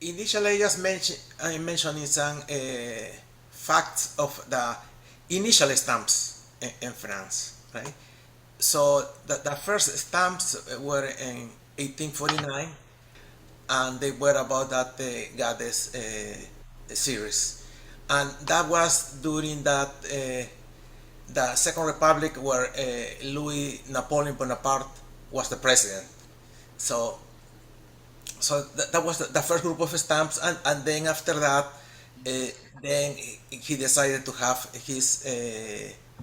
Initially, I mentioned some facts of the initial stamps in France, right? So the first stamps were in 1849, and they were about that goddess series, and that was during that the Second Republic, where Louis Napoleon Bonaparte was the president. So that was the first group of stamps, and then after that, then he decided to have his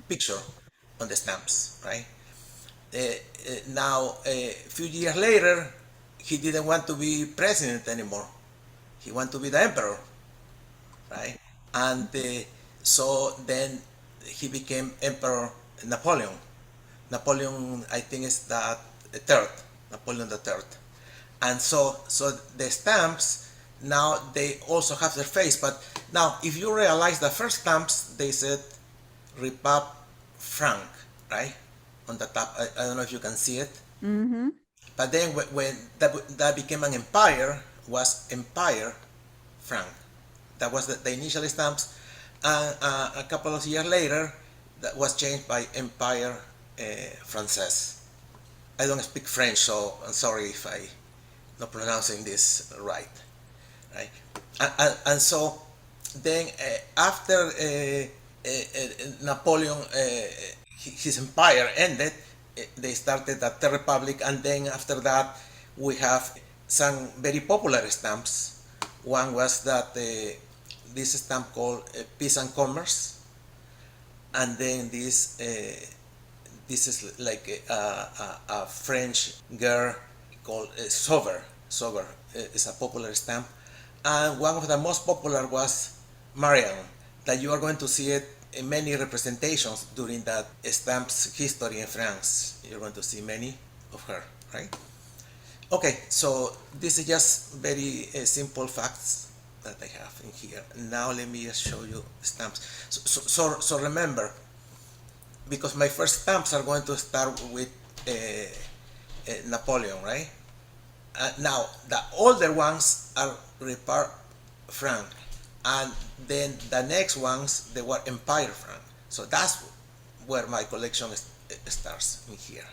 picture on the stamps, right? Now, a few years later, he didn't want to be president anymore. He wanted to be the emperor, right? And so then he became Emperor Napoleon. Napoleon, I think, is the third, Napoleon the third. And so the stamps now they also have their face. But now, if you realize the first stamps, they said Repub Franc, right? On the top, I don't know if you can see it. Mm-hmm. But then when that became an empire, was Empire Franc. That was the initial stamps. And a couple of years later, that was changed by Empire Française. I don't speak French, so I'm sorry if I not pronouncing this right, right? And so then after Napoleon, his empire ended, they started the Third Republic, and then after that we have some very popular stamps. One was that this stamp called Peace and Commerce, and then this is like a French girl called Sauver. Sauver is a popular stamp, and one of the most popular was Marianne, that you are going to see it in many representations during that stamp's history in France. You're going to see many of her, right? Okay, so this is just very simple facts that I have in here. Now let me just show you stamps. So remember, because my first stamps are going to start with Napoleon, right? Now the older ones are Repart franc, and then the next ones they were Empire franc. So that's where my collection starts in here,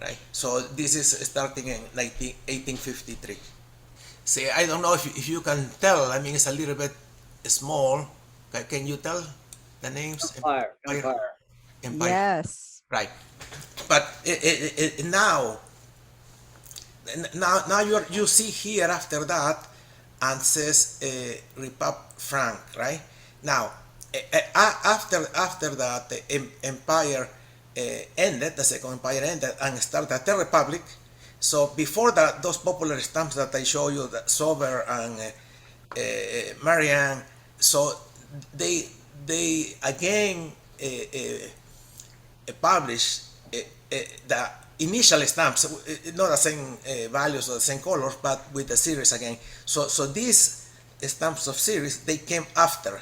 right? So this is starting in 1853. See, I don't know if you can tell. I mean, it's a little bit small. Can you tell the names? Empire, Empire, Empire. Empire, Yes. right? But now, you see here after that, and says Repub Franc, right? Now, after that, the empire ended, the Second Empire ended, and started the Republic. So before that, those popular stamps that I show you, the Sober and Marianne, so they again publish the initial stamps, not the same values or the same colors, but with the series again. So these stamps of series they came after.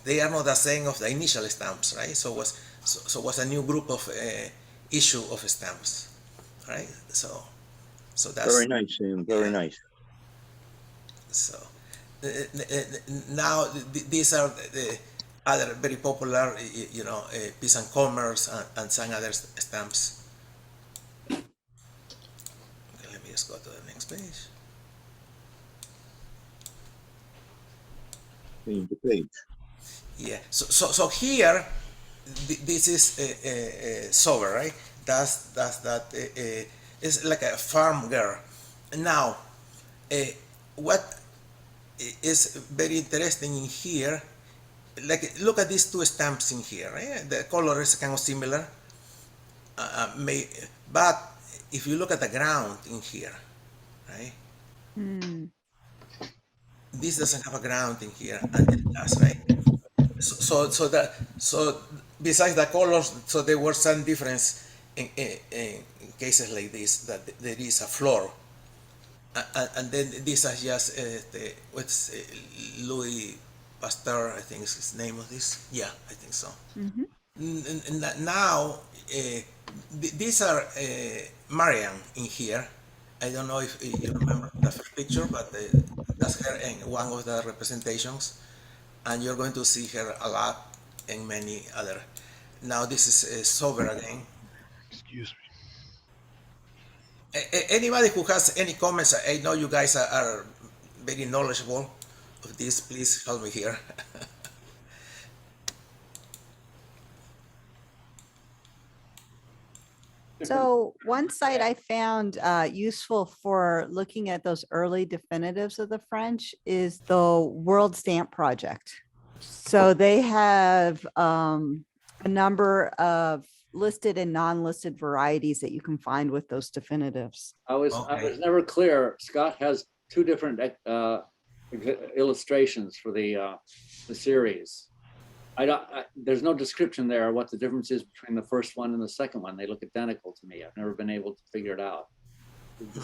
They are not the same of the initial stamps, right? So was a new group of issue of stamps, right? So Very that's nice, Sam. Very yeah. nice. So now these are the other very popular, Peace and Commerce and some other stamps. Okay, let me just go to the next page. Change the page. Yeah. So here, this is Sober, right? That's that. It's like a farm girl. Now, what is very interesting in here, like look at these two stamps in here, right? The color is kind of similar, but if you look at the ground in here, right? Hmm. This doesn't have a ground in here, and it does, right? So besides the colors, so there was some difference in cases like this, that there is a floor, and then this is just what's Louis Pasteur, I think is his name of this. Yeah, I think so. Mm-hmm. Now these are Marianne in here. I don't know if you remember the first picture, but That's her in one of the representations, and you're going to see her a lot in many other. Now this is sober again. Excuse me. Anybody who has any comments, I know you guys are very knowledgeable of this. Please help me here. So one site I found useful for looking at those early definitives of the French is the World Stamp Project. So they have a number of listed and non-listed varieties that you can find with those definitives. I was never clear. Scott has two different illustrations for the series. There's no description there what the difference is between the first one and the second one. They look identical to me. I've never been able to figure it out. The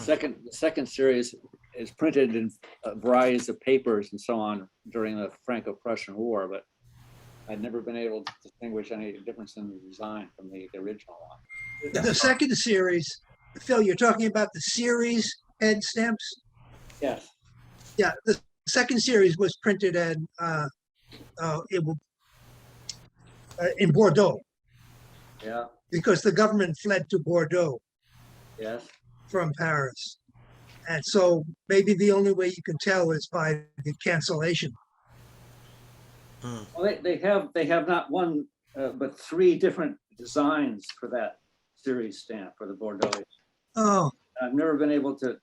second series is printed in varieties of papers and so on during the Franco-Prussian War, but I'd never been able to distinguish any difference in the design from the original one. The second series, Phil, you're talking about the series head stamps? Yes. Yeah, the second series was printed in Bordeaux Yeah. because the government fled to Bordeaux Yes. from Paris. And so maybe the only way you can tell is by the cancellation. Well, they have not one but three different designs for that series stamp for the Bordeaux. Oh, I've never been able to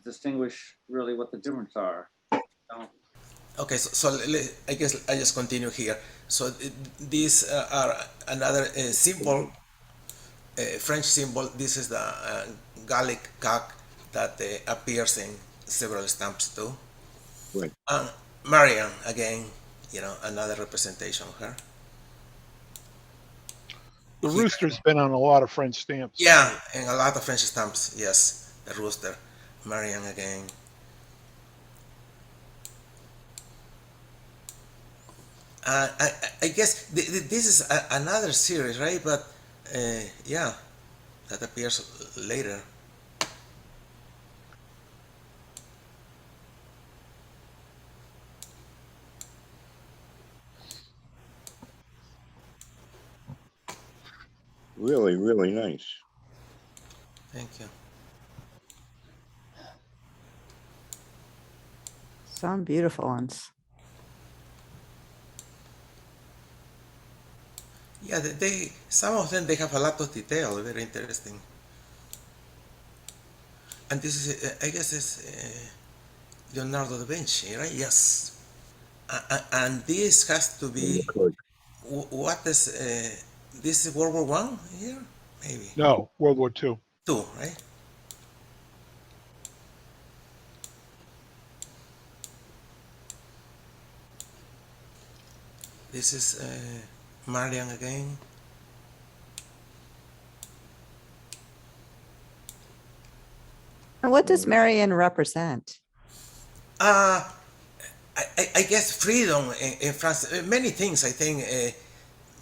distinguish really what the difference are. Okay, so I guess I just continue here. So these are another symbol, French symbol. This is the Gallic cock that appears in several stamps too. Right. And Marian, again, another representation of her. The rooster's been on a lot of French stamps. Yeah, and a lot of French stamps, yes. The rooster, Marian again. I guess this is another series, right? But yeah, that appears later. Really, really nice. Thank you. Some beautiful ones. Yeah, some of them they have a lot of detail, very interesting. And this is, I guess, it's Leonardo da Vinci, right? Yes. And this has to be what is this is World War One here, maybe. No, World War II. Two, right? This is Marian again. And what does Marian represent? I guess freedom in France. Many things I think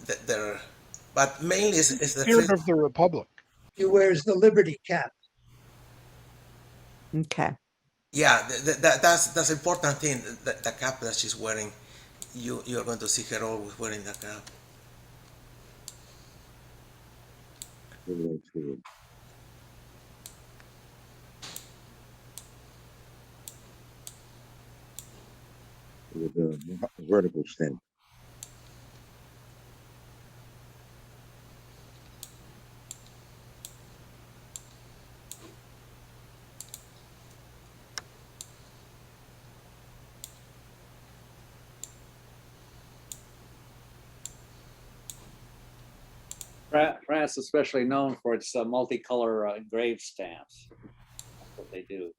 that there, but mainly is the Spirit of the Republic. he wears the Liberty cap. Okay. Yeah, that's important thing. The cap that she's wearing, you're going to see her always wearing the cap. With a vertical stamp. France is especially known for its multicolor engraved stamps. That's what they do.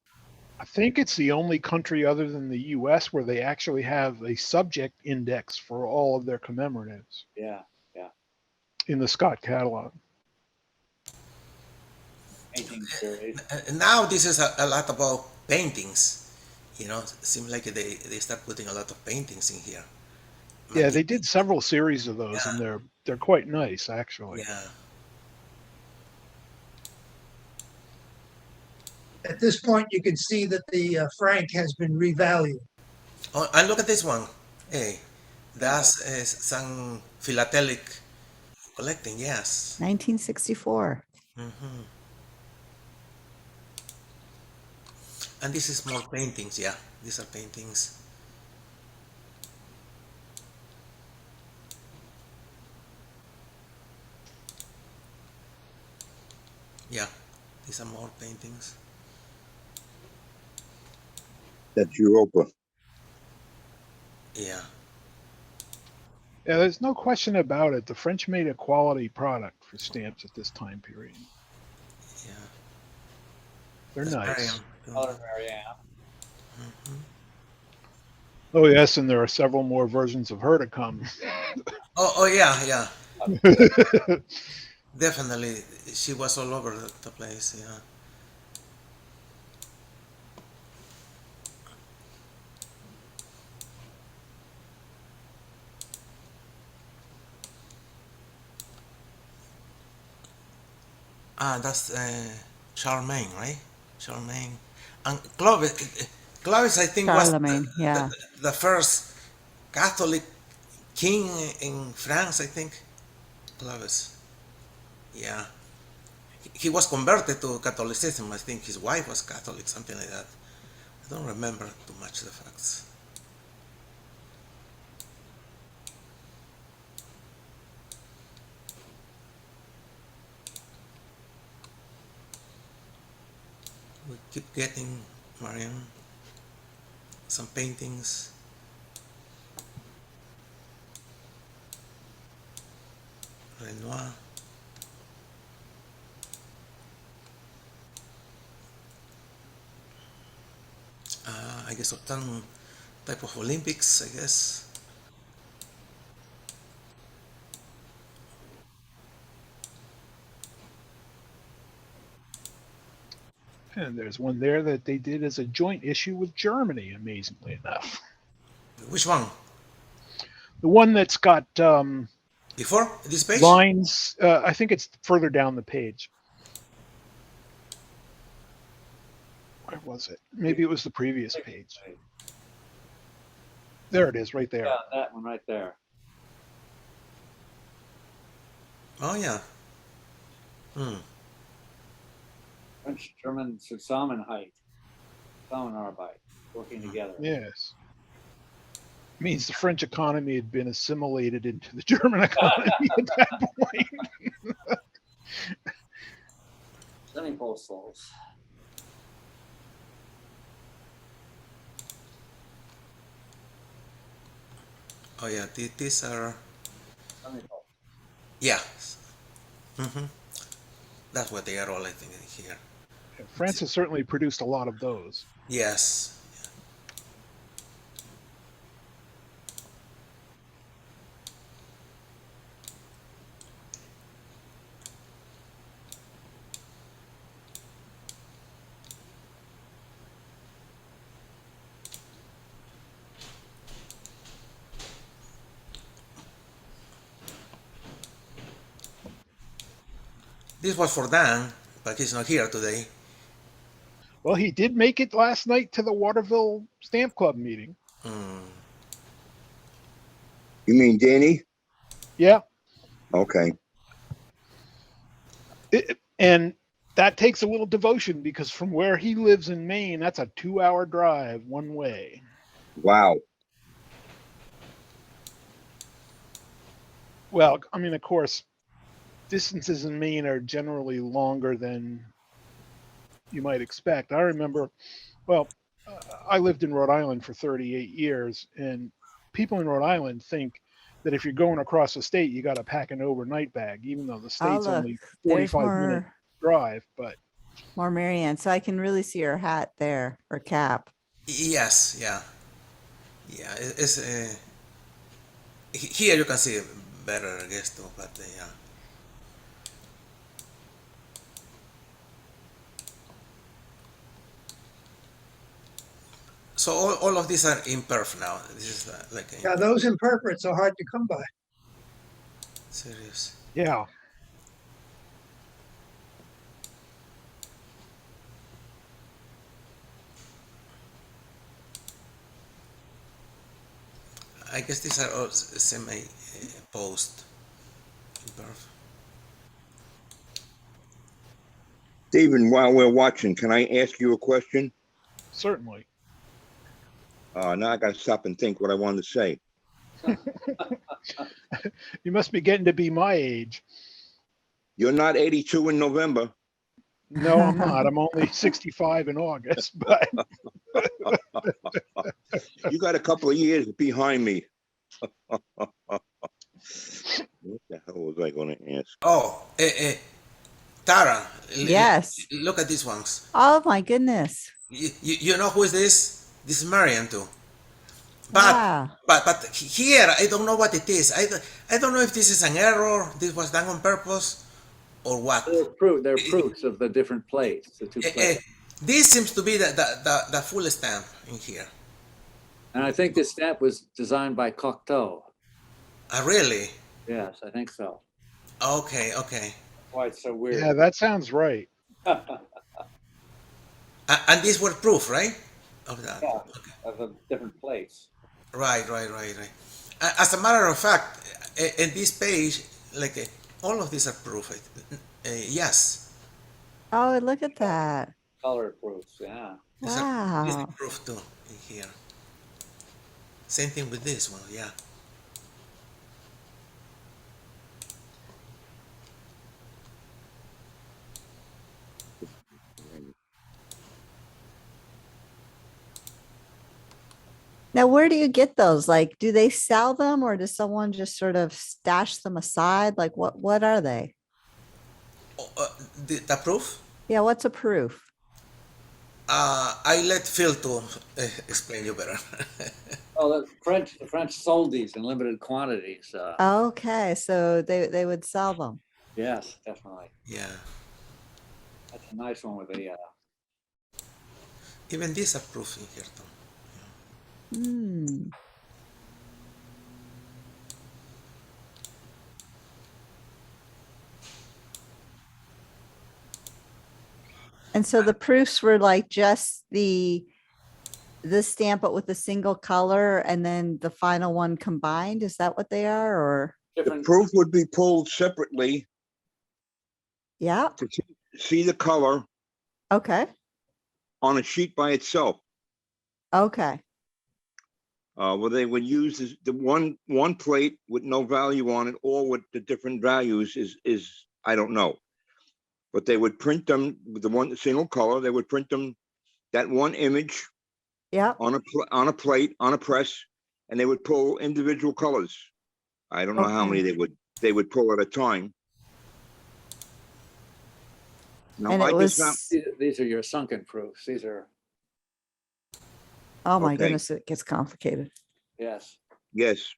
I think it's the only country other than the US where they actually have a subject index for all of their commemoratives Yeah, yeah. in the Scott catalog. Painting series. Now this is a lot about paintings. It seems like they start putting a lot of paintings in here. Yeah, they did several series of those, and they're quite nice, actually. Yeah. At this point, you can see that the franc has been revalued. Oh, and look at this one. Hey, that's some philatelic collecting. Yes. 1964. And this is more paintings. Yeah, these are paintings. Yeah, these are more paintings. That's Europa. Yeah. Yeah, there's no question about it. The French made a quality product for stamps at this time period. Yeah. They're That's nice. Color variant. Oh yes, and there are several more versions of her to come. Oh yeah, yeah. Definitely, she was all over the place. Yeah. Ah, that's Charlemagne, right? Charlemagne. And Clovis, Clovis, I think, was Charlemagne, yeah. the first Catholic king in France, I think. Clovis. Yeah. He was converted to Catholicism. I think his wife was Catholic, something like that. I don't remember too much the facts. We keep getting, Mariam, some paintings. Renoir. I guess some type of Olympics, I guess. And there's one there that they did as a joint issue with Germany, amazingly enough. Which one? The one that's got Before this page? lines, I think it's further down the page. Where was it? Maybe it was the previous page. There it is, right there. Yeah, that one right there. Oh yeah. French, German Zusammenhalt, Zusammenarbeit, working together. Yes. Means the French economy had been assimilated into the German economy at that point. Semi-postals. Oh yeah. These are. Semi-postals. Yeah. That's what they are all, I think, here. France has certainly produced a lot of those. Yes. This was for Dan, but he's not here today. Well, he did make it last night to the Waterville Stamp Club meeting. You mean Danny? Yeah. Okay. And that takes a little devotion because from where he lives in Maine, that's a 2-hour drive one way. Wow. Well, I mean, of course, distances in Maine are generally longer than you might expect. I remember, well, I lived in Rhode Island for 38 years, and people in Rhode Island think that if you're going across the state, you got to pack an overnight bag, even though the Oh, state's look, only there's 45-minute drive. But more Marianne. So I can really see her hat there, or cap. Yes. Yeah. Yeah. It's here you can see it better, I guess, too. But yeah. So all of these are in perf now. This is like a Yeah, those imperforates are hard to come by. serious. I guess these are all semi post. Imperf. Stephen, while we're watching, can I ask you a question? Certainly. Now I gotta stop and think what I wanted to say. You must be getting to be my age. You're not 82 in November. No, I'm not. I'm only 65 in August, but You got a couple of years behind me. What the hell was I going to ask? Oh, Tara, Yes. look at these ones. Oh my goodness. You know who is this? This is Marian too. But Wow. but here I don't know what it is. I don't know if this is an error. This was done on purpose, or what. They're proofs of the different plates, the two plates. This seems to be the full stamp in here. And I think this stamp was designed by Cocteau. Really? Yes, I think so. Okay, okay. Why it's so weird. yeah, that sounds right. And these were proof, right? Of that. Yeah. Okay. Of the different plates. Right. As a matter of fact, in this page, like all of these are proof. Yes. Oh, look at that. Color proofs, yeah. These are Wow. proof too in here. Same thing with this one, yeah. Now, where do you get those? Like, do they sell them or does someone just sort of stash them aside? Like, what are they? Oh, the proof? Yeah, what's a proof? I let Phil to explain you better. Oh, the French sold these in limited quantities. Okay, so they would sell them. Yes, definitely. Yeah. That's a nice one with a Even these are proof in here too. Hmm. And so the proofs were like just the stamp, but with a single color and then the final one combined. Is that what they are? Or The different. proof would be pulled separately yeah. to see the color Okay. on a sheet by itself. Okay. Well, they would use the one plate with no value on it, or with the different values is I don't know. But they would print them with the one single color. They would print them that one image Yeah. on a plate on a press, and they would pull individual colors. I don't know how many Okay. they would pull at a time. Now And I it just found, was, These are your sunken proofs. These are, oh my Okay. goodness, it gets complicated. yes. yes,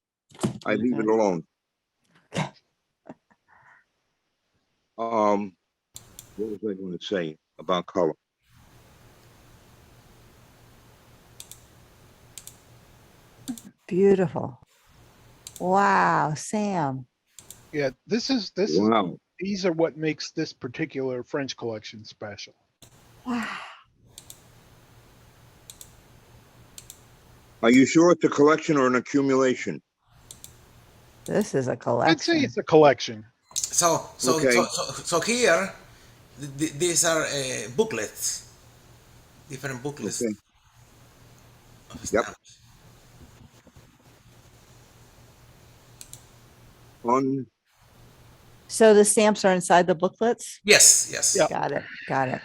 I leave it alone. Okay. What was I going to say about color? Beautiful. Wow, Sam. Yeah, this is Wow. these are what makes this particular French collection special. Wow. Are you sure it's a collection or an accumulation? This is a I'd say collection. it's a collection. Okay. So here, these are booklets, different booklets Okay. of Yep. stamps. On So the stamps are inside the booklets? Yes, yes. Yeah. Got it. Got it.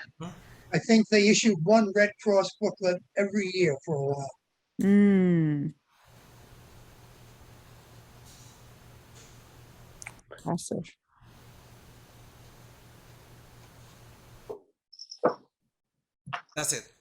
I think they issued one Red Cross booklet every year for a while. Mm. Impressive. That's it.